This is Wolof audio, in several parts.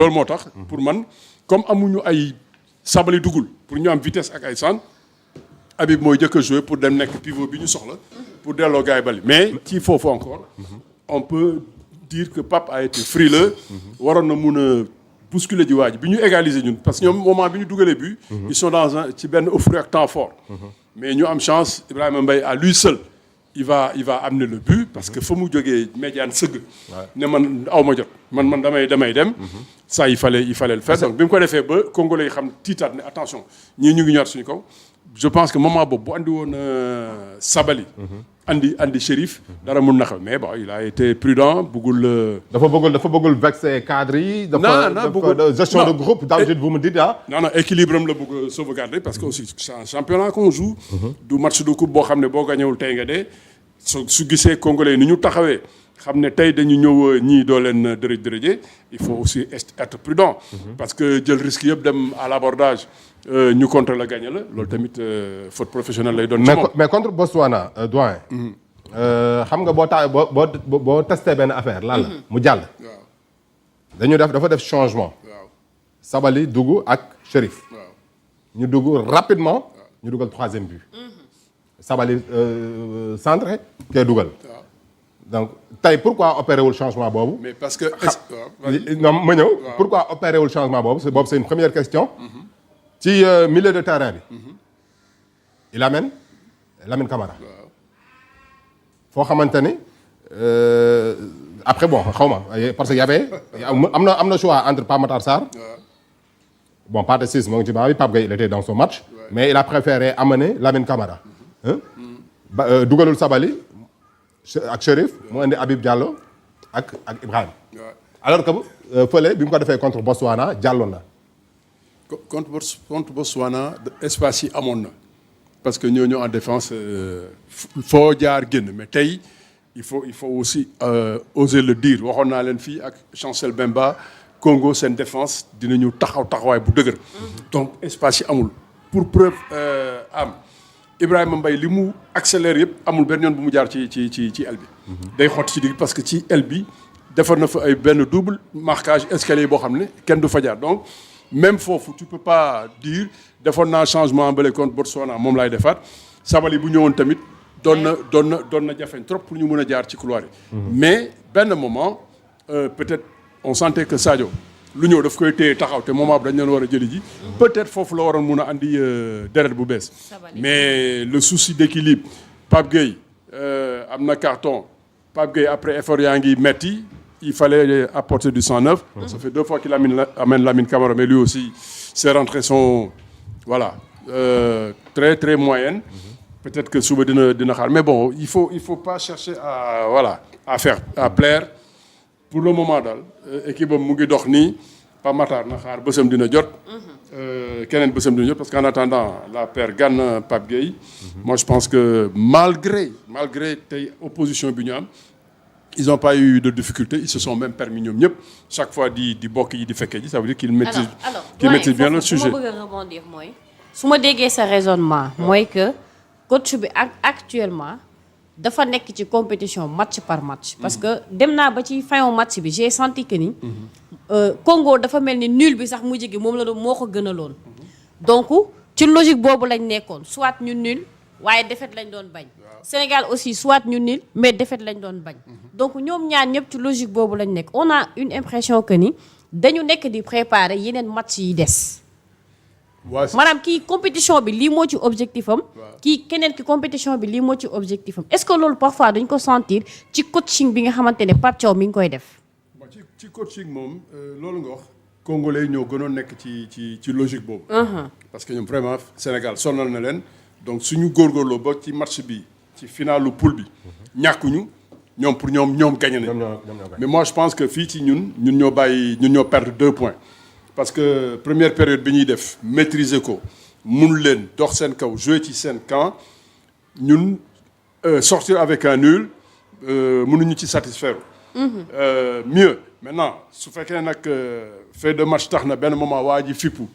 loolu moo tax pour man comme amuñu ay Sabaly dugul pour ñu am vitesse ak ay centre Habib mooy jëkk a jouer pour dem nekk pivot bi ñu soxla pour delloo gars yi bali mais ci foofu encore on peut dire que Pape a été frileux waroon na mun a bousculer ji waa ji bi ñu égaliser ñun parce que ñoom moment bi ñu dugalee but ils sont dans un ci benn euphorie ak temps fort mais ñu am chance Ibrahima Mbaye à lui seul il va amener le but parce que fa mu jógee Médiane sëgg ne man aw ma jot man damay dem ça il fallait le faire donc bi mu ko defee ba Congolais yi xam tiitaat ne attention ñii ñu ngi ñor suñu kaw je pense que moment boobu bu andi woon Sabaly andi Chérif dara mun na xew mais bon il a été prudent bëggul dafa bëggul vexer cadre yi dafa gestion de groupe d'habitude vous me dites non équilibre am la bëgg sauvegarder parce que aussi c'est un championnat qu'on joue du match de coupe boo xam ne boo gañewul tey nga dee su gisee Congolais ni ñu taxawee xam ne tey dañu ñëw ñii doo leen dërëjee il faut aussi être prudent parce que jël risque yëpp dem à l'abordage ñu contre la gagné la loolu tamit faute professionnelle lay doon. mais contre Botswana doyen. xam nga boo testé benn affaire lan la mu jàll. dafa def changement. Sabaly dugg ak Chérif. ñu dugg rapidement. ñu dugal troisième but. Sabaly centré kee dugal. donc tey pourquoi opéré wul changement boobu. mais parce que. non ma ñëw. pourquoi opéré wul changement boobu c'est une première question. ci milieu de terrain bi. il amène Lamine Camara. foo xamante ni après bon xaw ma parce que y avait am na choix entre Pape Matar Sarr. bon Pathé Ciss moo ngi ci banc bi Pape Gueye il était dans son match. mais il a préféré amener Lamine Camara. dugalul Sabaly ak Chérif mu indi Habib Diallo ak Ibrahima. alors que fële bi mu ko defee contre Botswana jàlloon na. contre Botswana espace yi amoon na parce que ñooñu en défense foo jaar génn mais tey il faut aussi oser le dire waxoon naa leen fii ak Chancel Bemba Congo seen défense dinañu taxawaay bu dëgër donc espace yi amul pour preuve am Ibrahima Mbaye li mu accélère yëpp amul benn yoon bu mu jaar ci aile bi day xotti ci digg parce que ci aile bi defar na fa ay benn double marquage escalier boo xam ne kenn du fa jaar donc même foofu tu peux pas dire defoon naa changement bële contre Botswana moom laay defaat Sabaly bu ñëwoon tamit doon na jafeñ trop pour ñu mën a jaar ci couloir yi. mais benn moment peut-être on sentait que Sadio lu ñëw daf koy téye taxaw te moment bi dañ leen war a jëli ji. peut-être foofu la waroon mun a andi deret bu bees. mais le souci d'équilibre Pape Gueye am na carton Pape Gueye après effort yaa ngi metti il fallait apporter du 109. Ça fait 2 fois qu'il amène Lamine Camara mais lui aussi ses rentrées sont voilà très très moyennes. Peut-être que suba dina xaar mais bon il faut pas chercher à plaire pour le moment daal équipe am mu ngi dox nii Pape Matar na xaar bësam dina jot. keneen bësam dina jot parce qu'en attendant la paire Gana Pape Gueye. moi je pense que malgré tey opposition bi ñu am. ils n'ont pas eu de difficultés ils se sont même permis ñoom ñëpp chaque fois di bokk yi di fekkee ji ça veut dire qu'ils maîtrisent bien le sujet. alors bëgg a rebondir mooy su ma déggee sa raisonnement mooy que coach bi actuellement dafa nekk ci compétition match par match. parce que dem naa ba ci fin match bi j'ai senti que ni. Congo dafa mel ni nul bi sax mujj gi moom la moo ko gënaloon. donc ci logique boobu lañ nekkoon soit ñu nul waaye défaite lañ doon bañ. Sénégal aussi soit ñu nul mais défaite lañ doon bañ. donc ñoom ñaar ñëpp ci logique boobu lañ nekk on a une impression que ni dañu nekk di préparer yeneen match yi des. maanaam kii compétition bi lii moo ci objectif am. kii keneen ki compétition bi lii moo ci objectif am est-ce que loolu parfois dañ ko sentir ci coaching bi nga xamante ne Pape Thiaw mi ngi koy def. ci coaching moom loolu nga wax. Congolais ñoo gënoon nekk ci logique boobu. parce que ñoom vraiment Sénégal sonal na leen donc suñu góorgóorloo ba ci match bi. ci finalu poule bi ñàkkuñu ñoom pour ñoom gagné nañ mais moi je pense que fii ci ñun ñoo perdre 2 points parce que première période bi ñuy def maîtriser ko mun leen dox seen kaw jouer ci seen camp ñun sortir avec un nul mënuñu ci satisfaire mieux maintenant su fekkee nag fait de match tax na benn moment waa ji fippu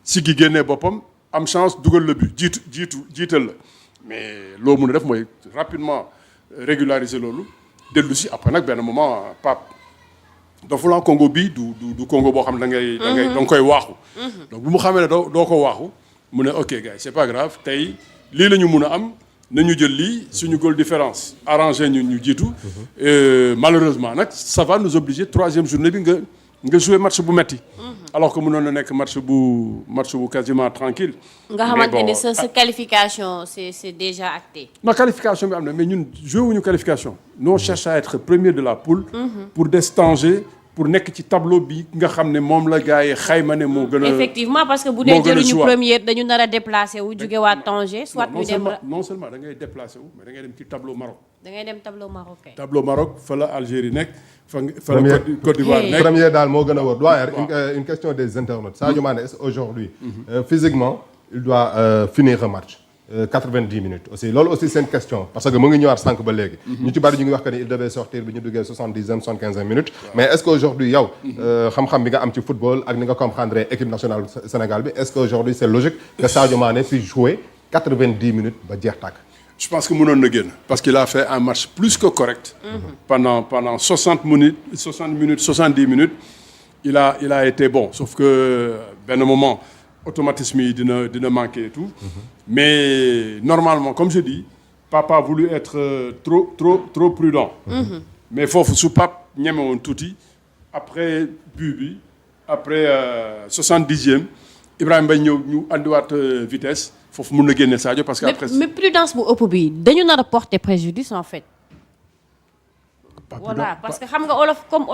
siggi génnee boppam am chance dugal le but jiital la mais loo mën a def mooy rapidement régulariser loolu dellu si après nag benn moment Pape dafa Congo bi du Congo boo xam ne da nga koy waaxu. donc bu mu xamee ne doo ko waaxu mu ne ok gars c'est pas grave tey lii la ñu mun a am nañu jël lii suñu goal différence arrangé ñu jiitu. malheureusement nag ça va nous obliger troisième journée bi nga jouer match bu metti alors que mënoon na nekk match bu quasiment tranquille. nga xamante ne sa qualification c'est déjà acté. non qualification bi am na mais ñun joué wuñu qualification. nous on cherche à être premier de la poule. pour déstanger pour nekk ci tableau bi nga xam ne moom la gars yi xayma ne moo gën a. effectivement parce que bu dee jëluñu première dañu nar a déplacé wu jóge waa Tanger. soit ñu dem non seulement da ngay déplacé wu mais da ngay dem ci tableau Maroc. da ngay dem tableau marocain. tableau Maroc fa la Algérie nekk. fa la Côte d'Ivoire nekk. premier daal moo gën a wóor. doyen une question des internautes. Sadio Mané est-ce aujourd'hui physiquement il doit finir un match. 90 minutes aussi loolu aussi c'est une question parce que mu ngi ñëwaat sànq ba léegi. ñu ci bari ñu ngi wax que ni il devait sortir bi ñu duggee 70e 75e minutes. mais est-ce que aujourd'hui yow. xam-xam bi nga am ci football ak ni nga comprendre équipe nationale Sénégal bi est-ce que aujourd'hui c'est logique que Sadio Mané puisse jouer 90 minutes ba jeex tàkk. je pense que mënoon na génn parce qu'il a fait un match plus que correct. pendant 60 minutes 70 minutes il a été bon sauf que benn moment. automatisme yi dina manquer et tout mais normalement comme je dis papa a voulu être trop prudent mais foofu su pap ñeme woon tuuti après but bi après 70e Ibrahima Mbaye ñëw ñu andiwaat vitesse foofu mun na génne Sadio parce que après mais prudence bu ëpp bi dañu nar a porter préjudice en fait voilà parce que xam nga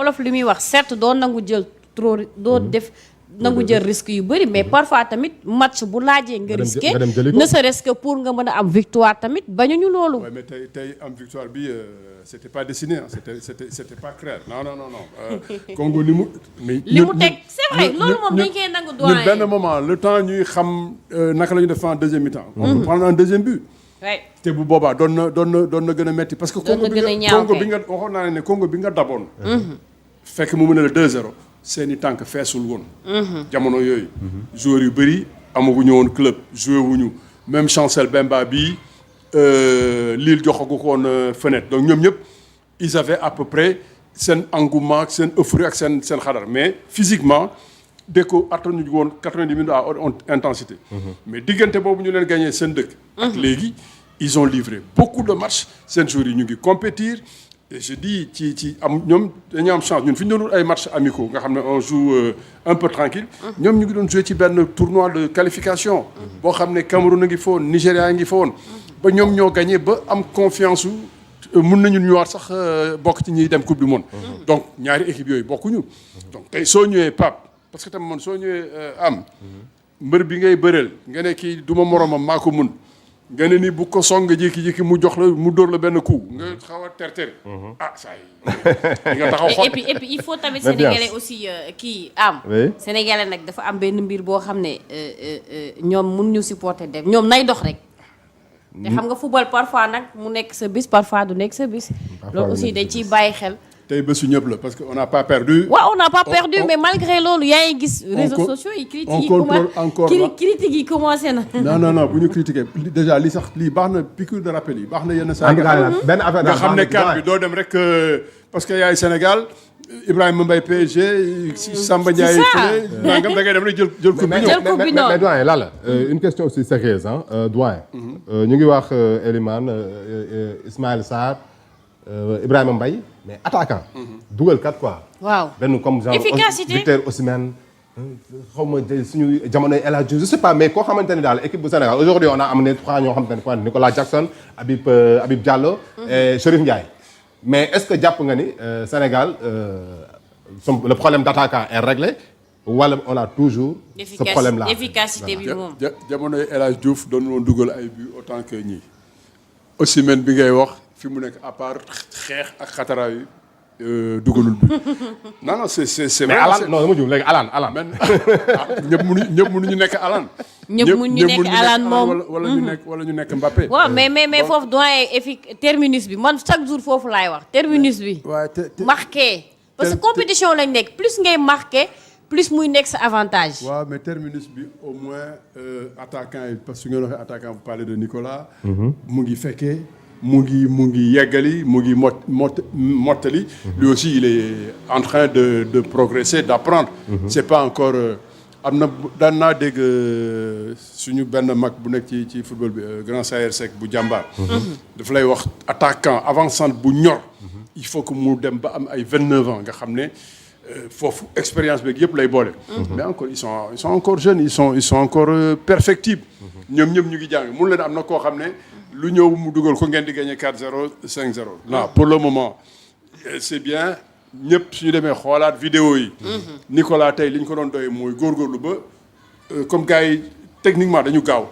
olof li muy wax certes doo nangu jël trop doo def nangu jël risque yu bëri mais parfois tamit match bu laajee nga risqué ne serait-ce que pour nga mën a am victoire tamit bañuñu loolu. oui mais tey am victoire bi c'était pas dessiné c'était pas clair non Congo li mu. li mu teg c'est vrai loolu moom dañ koy nangu doyen ñun benn moment le temps ñuy xam naka la ñu def en deuxième mi-temps. on peut prendre un deuxième but. te bu boobaa doon na gën a metti parce que. Congo bi nga waxoon naa ne Congo bi nga daboon. fekk mu mën a la 2-0. seeni tànk feesul woon. jamono yooyu. joueurs yu bëri amaguñu woon club joué wuñu même Chancel Bemba bii Lille joxagu ko woon fenêtre donc ñoom ñëpp ils avaient à peu près seen engouement ak seen euphorie ak seen xadar mais physiquement dès que attanuñu woon 90 minutes à haute intensité. mais diggante boobu ñu leen gagné seen dëkk. ak léegi ils ont livré beaucoup de matchs seen joueurs yi ñu ngi compétir. et je dis ci am ñoom dañu am chance ñun fi ñu doon ay matchs amicaux nga xam ne on joue un peu tranquille ñoom ñu ngi doon jouer ci benn tournoi de qualification boo xam ne Cameroun a ngi fa woon Nigéria ngi fa woon ba ñoom ñoo gagné ba am confiance su mun nañu ñëwaat sax bokk ci ñuy dem coupe du monde donc ñaari équipe yooyu bokkuñu donc tey soo ñëwee Pape parce que tam man soo ñëwee am mbër bi ngay bëreel nga ne kii du ma moromam maa ko mun nga ne ni bu ko song nga jékki-jékki mu jox la mu dóor la benn coup nga xaw a ter saa yi nga taxaw xool et puis il faut tamit sénégalais aussi kii am sénégalais nag dafa am benn mbir boo xam ne ñoom mun ñu supporter def ñoom nay dox rek te xam nga football parfois nag mu nekk sa bis parfois du nekk sa bis loolu aussi dañ ciy bàyyi xel tey bésu ñëpp la parce que on n'a pas perdu. waaw on n'a pas perdu mais malgré loolu yaa ngi gis. réseaux sociaux yi critiques yi commencé na. non bu ñu critiquer déjà li sax lii baax na piqûre de rappel yi baax na yenn saa. benn affaire nga xam ne kan bi doo dem rek parce que yaay Sénégal Ibrahima Mbaye PSG. Samba Ndiaye fële nangam da ngay dem rek jël coupe bi ñëw. mais doyen la une question aussi sérieuse doyen. ñu ngi wax Elimane Ismaël Sarr Ibrahima Mbaye mais attaquant. dugal kat quoi. waaw benn comme genre efficacité Victor Osimhen xaw ma suñu jamonoy El Hadji Diouf je sais pas mais koo xamante ni daal équipe bu Sénégal aujourd'hui on a amené 3 ñoo xamante ne quoi Nicolas Jackson Habib Diallo et Chérif Ndiaye mais est-ce que jàpp nga ni Sénégal le problème d'attaquant est réglé wala on a toujours ce problème là efficacité bi moom jamonoy El Hadji Diouf doon woon dugal ay but autant que ñii Osimhen bi ngay wax fi mu nekk à part xeex ak xataraayu dugalul bi non c'est mais Alan non dama jóg léegi Alan ñëpp mënuñu nekk Alan. ñëpp mënuñu nekk Alan moom wala ñu nekk Mbappé. waaw mais foofu doyen terminus bi man chaque jour foofu laay wax terminus bi. marqué parce que compétition lañ nekk plus ngay marqué plus muy nekk sa avantage. waaw mais terminus bi au moins attaquant yi parce que su ngeen waxee attaquant vous parlez de Nicolas. mu ngi fekkee. mu ngi yeggali mu ngi mottali. Lui aussi il est en train de progresser d'apprendre. C'est pas encore am na daan naa dégg suñu benn mag bu nekk ci football bi grand Sayer Seck bu jàmbaar. daf lay wax attaquant avant-centre bu ñor. il faut que mu dem ba am ay 29 ans nga xam ne foofu expérience beeg yëpp lay boole. mais encore ils sont encore jeunes ils sont encore perfectibles. ñoom ñëpp ñu ngi jàng mun leen am na koo xam ne lu ñëw mu dugal ko ngeen di gagner 4-0 5-0. non pour le moment c'est bien. ñëpp suñu demee xoolaat vidéo yi. Nicolas tey li ñu ko doon doyee mooy góorgóorlu ba comme gars yi techniquement dañu gaaw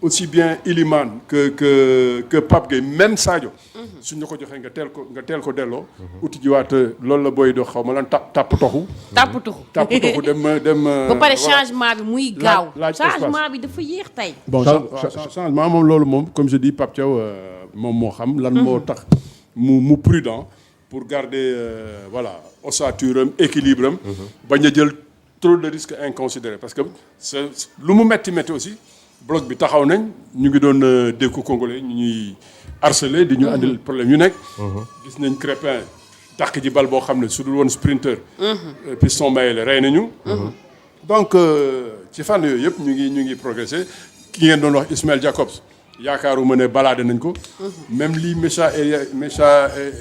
aussi bien Iliman que Pape Gueye même Sadio. suñ la ko joxee nga teel ko delloo. uti jiwaat loolu la booy dox xaw ma lan tàpp toxu. tàpp toxu dem. ba pare changement bi muy gaaw. changement bi dafa yéex tey. bon changement moom loolu moom comme je dis Pape Thiaw moom moo xam. lan moo tax mu prudent. pour garder voilà ossature am équilibre am. bañ a jël trop de risques inconsidérés parce que lu mu métti aussi bloc bi taxaw nañ ñu ngi doon dékku congolais ñu ñuy harceler di ñu andil problème yu nekk. gis nañ Crépin dàq ji bal boo xam ne su dul woon sprinter. Piston Mayele rey nañu. donc ci fànn yooyu yëpp ñu ngi progresser ki ngeen doon wax Ismaël Jacobs. yaakaaruma ne balade nañ ko. même lii Mécha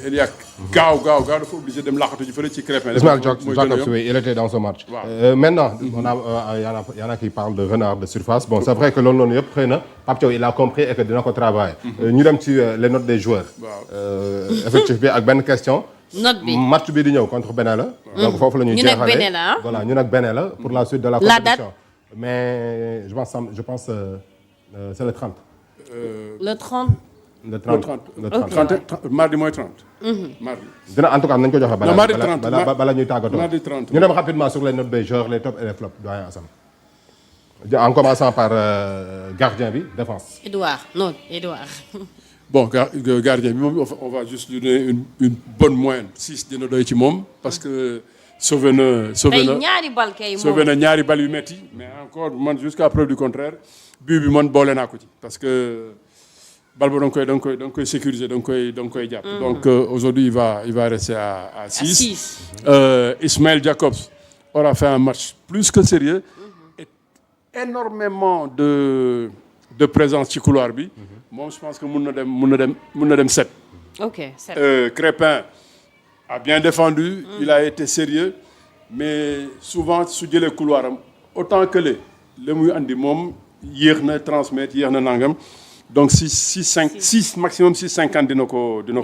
Eliak gaaw dafa obligé dem laxatu ji fële ci Crépin. Ismaël Jacobs oui il était dans ce match. Maintenant y en a qui parlent de renard de surface bon c'est vrai que loolu noonu yëpp xëy na Pape Thiaw il a compris et que dina ko travailler. ñu dem ci les notes des joueurs. effectif bi ak benn question. note bi match bi di ñëw contre Bénin la. donc foofu la ñuy jeexalee ñu nekk Bénin la voilà ñu nekk Bénin la pour la suite de la compétition. mais je pense c'est le 30. Le 30. Le 30 mardi mooy 30. mardi. dina en tout cas nañu ko joxe balaa. mardi 30 bala ñuy tàggatoo. mardi 30 ñu dem rapidement sur les notes des joueurs les tops et les flops doyen Assane. en commençant par gardien bi défense. Edouard. bon gardien bi moom on va juste lui donner une bonne moyenne 6 dina doy ci moom parce que sauvé na ñaari bal kay moom sauvé na ñaari bal yu metti mais encore man jusqu'à preuve du contraire. but bi man boole naa ko ci parce que bal ba da nga koy sécuriser da nga koy jàpp. donc aujourd'hui il va rester à 6. Ismaël Jacobs aura fait un match plus que sérieux et énormément de présence ci couloir bi. moom je pense que mun na dem 7. ok 7. Crépin a bien défendu. Il a été sérieux mais souvent su jëlee couloir am autant que la muy andi moom. yéex na transmettre yéex na nangam donc 6 maximum 6,50 dina ko doy.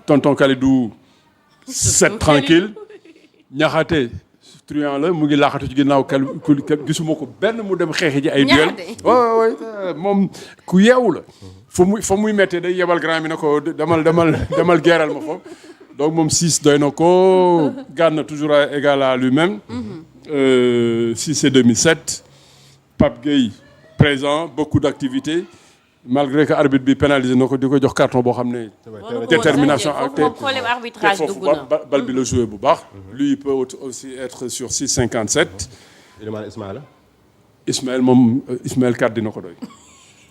tonton Kalidou 7 tranquille ñaxate truand la mu ngi laaxatu ci ginnaaw gisuma ko benn mu dem xeexi ji ay duel waaw moom ku yeewu la fa muy méttee day yebal grand bi na ko demal geeral ma foofu donc moom 6 doy na ko Gana toujours égal à lui-même 6,5 7 Pape Gueye présent beaucoup d'activités malgré que arbitre bi pénalisé na ko di ko jox carton boo xam ne. détermination ak problème arbitrage dugg na bal bi la joué bu baax. lui il peut aussi être sur 6,57. Ismaël moom Ismaël 4 dina ko doy.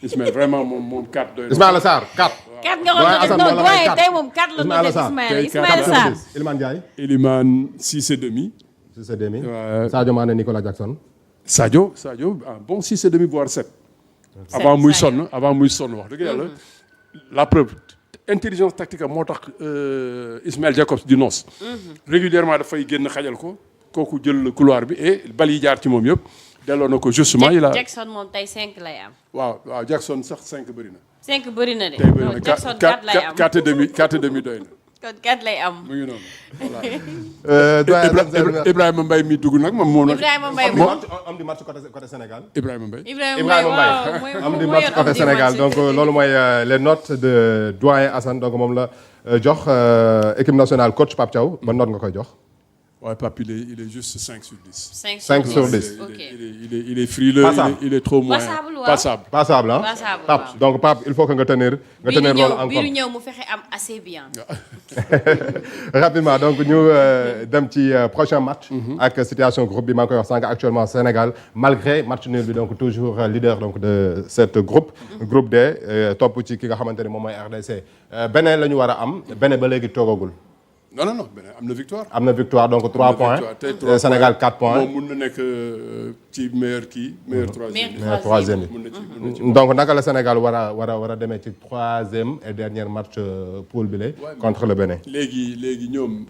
Ismaël vraiment moom 4 doy na. Ismaël Sarr 4. 4 nga ko doon doyen tey moom 4 la doon def Ismaël Sarr. Iliman Ndiaye. Iliman 6,5. 6,5. Sadio Mané Nicolas Jackson. Sadio un bon 6,5 voire 7. avant muy sonn wax dëgg yàlla. la preuve intelligence tactique moo tax Ismaël Jacobs di noos. régulièrement dafay génn xajal ko kooku jël couloir bi et bal yi jaar ci moom yëpp delloo na ko justement. Jackson moom tey 5 lay am. waaw Jackson sax 5 bëri na. 5 bëri na de. tey bëri na Jackson 4 lay am 4,5 doy na. kon 4 lay am. mu ngi noonu. Ibrahima Mbaye mi dugg nag moom. Ibrahima Mbaye am di match côté Sénégal. Ibrahima Mbaye am di match côté Sénégal donc loolu mooy les notes de doyen Assane donc moom la jox équipe nationale coach Pape Thiaw ban note nga koy jox. Ouais, Pape, il est juste 5 sur 10. 5 sur 10. Ok. Il est frileux, Passable. il est trop moyen. Passable, waaw. Passable. Passable hein. Passable, Pape waaw. donc Pape il faut que nga tenir bii di loolu en ñëw bii di compte. ñëw mu fexe am assez bien. Rapidement donc ñu dem ci prochain match. ak situation groupe bi maa ngi koy wax sànq actuellement Sénégal malgré match nul bi donc toujours leader donc de cette groupe. groupe D topp ci ki nga xamante ne moom mooy RDC. beneen la ñu war a am beneen ba léegi toogagul. Non, am na victoire. am na victoire donc 3 points. Sénégal 4 points. moom mun na nekk ci meilleur troisième. meilleur troisième bi. mun na ci donc naka la Sénégal war a demee ci troisième et dernier match poule bi la contre le Bénin. léegi ñoom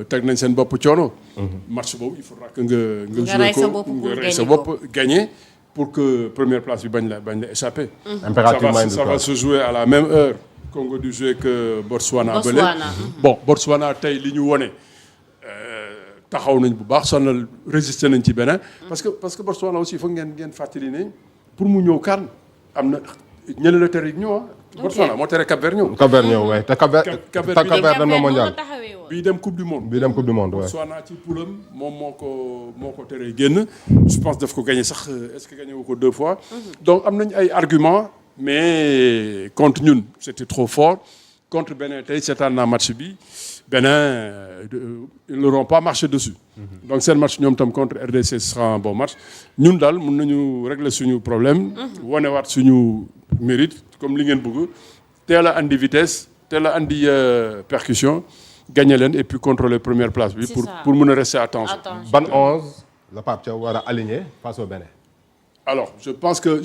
teg nañ seen bopp coono. match boobu il faudra que nga rey sa joué bopp ko pour nga rey sa gagner bopp gagner pour que première place bi bañ la échapper. impérativement une ça va victoire. se jouer à la même heure. Congo du jouer que Botswana. Botswana. Bon Botswana tey li ñu wone taxaw nañ bu baax sonal résister nañ ci beneen. parce que Botswana aussi il faut ngeen fàttali ne pour mu ñëw kan am na ñële la tere ñëw Botswana moo tere Cap-Vert ñëw. Cap-Vert ñëw waaye te Cap-Vert dem na mondial. bii dem coupe du monde. waaye. Botswana ci poulam moom moo ko teree génn. je pense daf ko gagné sax est-ce que gagné wu ko 2 fois. donc am nañ ay arguments. mais contre ñun c'était trop fort contre Bénin tey seetaan naa match bi Bénin ils n'auront pas marché dessus. donc seen match ñoom tam contre RDC ce sera un bon match ñun daal mën nañu régler suñu problème. wanewaat suñu mérite comme li ngeen bëgg teel a andi vitesse teel a andi percussion gagner leen et puis contrôler première place bi. pour mën a rester à temps. ban 11 la Pape Thiaw war a aligner face au Bénin. Alors, je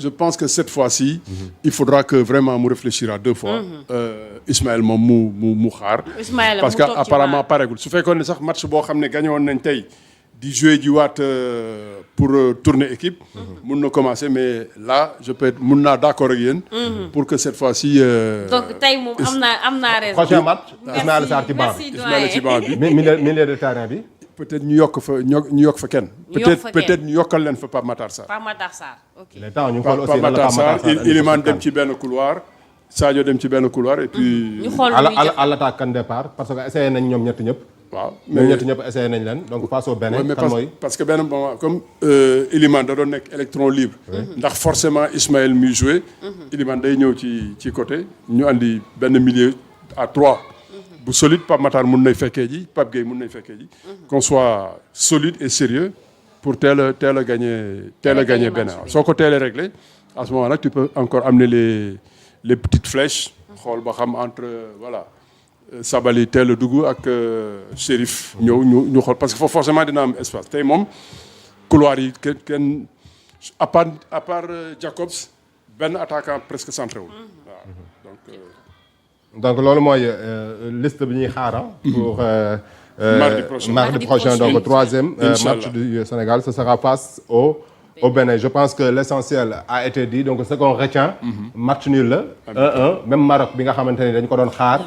pense que cette fois-ci, il faudra que vraiment mu réfléchir à 2 fois. Ismaël moom mu xaar. parce que apparemment pareegul su fekkoon ne sax match boo xam ne gagné woon nañ tey di jouer ji waat pour tourner équipe. mun na commencer mais là je peux être mun naa d'accord ak yéen. pour que cette fois-ci. donc tey moom am naa raison. prochain match. Ismaël Sarr ci banc bi Ismaël ci banc bi. milieu de terrain bi. peut-être ñu yokk fa kenn. peut-être ñu yokkal leen fa Pape Matar Sarr. Pape Matar Sarr ok. il est temps ñu xool aussi Pape Matar Sarr Iliman dem ci benn couloir Sadio dem ci benn couloir et puis. ñu xool à l'attaque kan départ parce que essayé nañ ñoom ñett ñëpp. waaw ñoom ñett ñëpp essayé nañ leen donc face au Bénin. kan mooy parce que benn moment comme Iliman da doon nekk électron libre. ndax forcément Ismaël muy joué. Iliman day ñëw ci côté ñu andi benn milieu à 3. bu solide Pape Matar mun nay fekkee ji Pape Gueye mun nay fekkee ji. qu'on soit solide et sérieux pour teel a gagner Bénin soo ko teelee réglé à ce moment là tu peux encore amener les petites flèches xool ba xam entre voilà Sabali teel a dugg ak Chérif ñëw ñu xool parce que foofu forcément dina am espace tey moom couloir yi kenn à part Jacobs benn attaquant presque centré wul waaw donc loolu mooy liste bi ñuy xaar pour mardi prochain donc troisième match du Sénégal ce sera face au Bénin je pense que l'essentiel a été dit donc ce qu'on retient match nul la 1-1 même Maroc bi nga xamante ni dañ ko doon xaar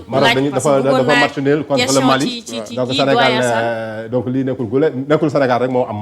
Maroc dafa match nul contre le Mali donc Sénégal donc lii nekkul Sénégal rek moo am